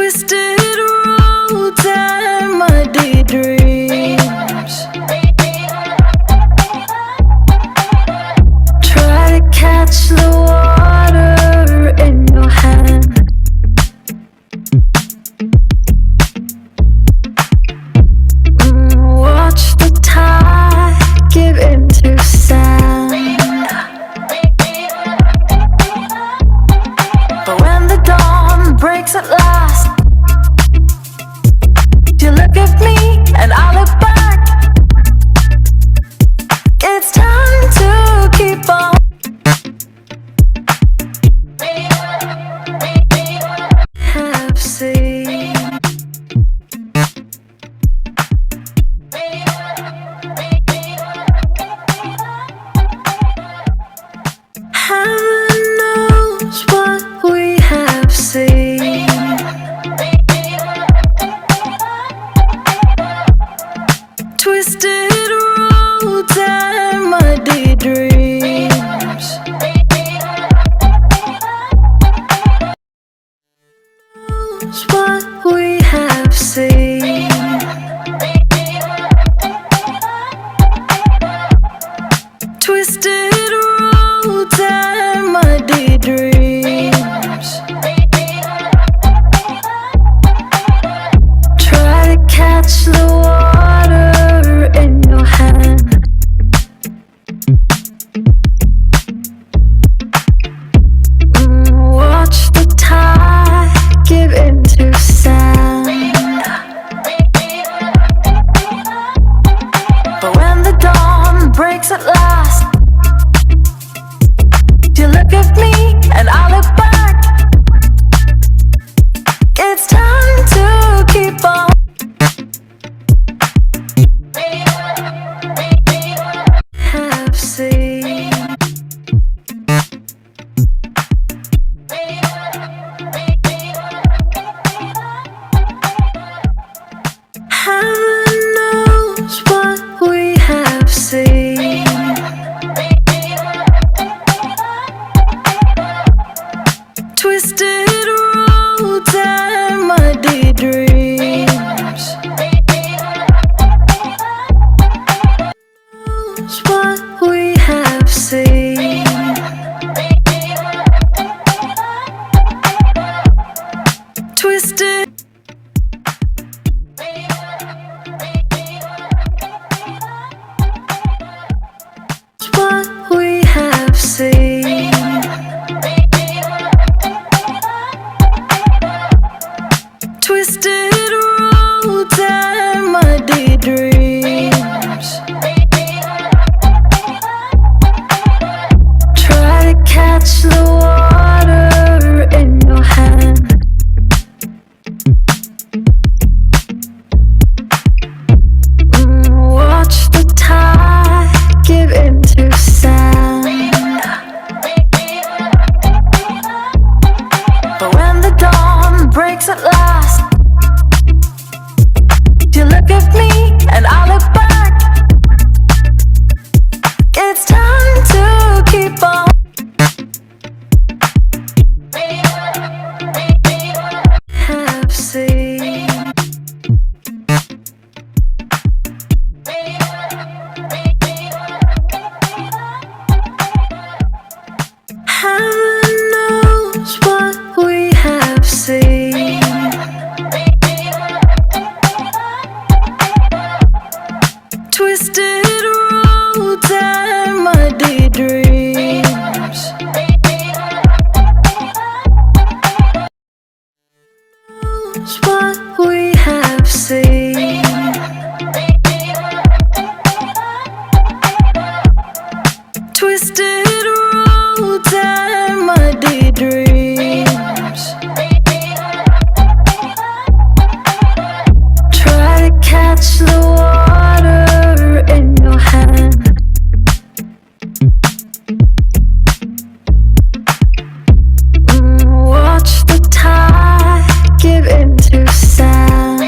Twisted roads and muddy dreams. Try to catch the water in your hand. Watch the tide give into sand. But when the dawn breaks at last, you look at me and I look back. It's time to keep on. Have seen. Heaven knows what we have seen. Twisted roads and muddy dreams. Knows what we have seen. Twisted roads and muddy dreams. Try to catch the water in your hand. Watch the tide give into sand. But when the dawn breaks at last, you look at me and I look back. It's time to keep on. Have seen. Heaven knows what we have seen. Twisted roads and muddy dreams. Knows what we have seen. Twisted. What we have seen. Twisted roads and muddy dreams. Try to catch the water in your hand. Watch the tide give into sand. But when the dawn breaks at last, you look at me and I look back. It's time to keep on. Have seen. Heaven knows what we have seen. Twisted roads and muddy dreams. Knows what we have seen. Twisted roads and muddy dreams. Try to catch the water in your hand. Watch the tide give into sand.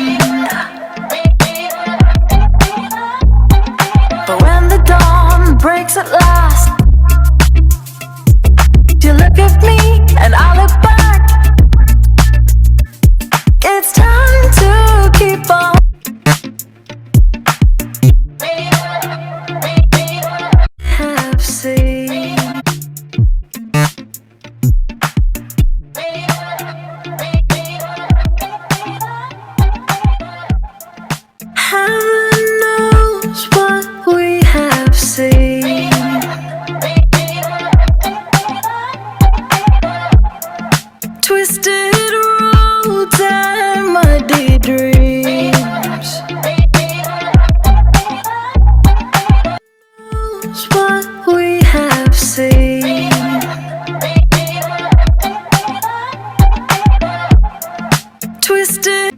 twisted.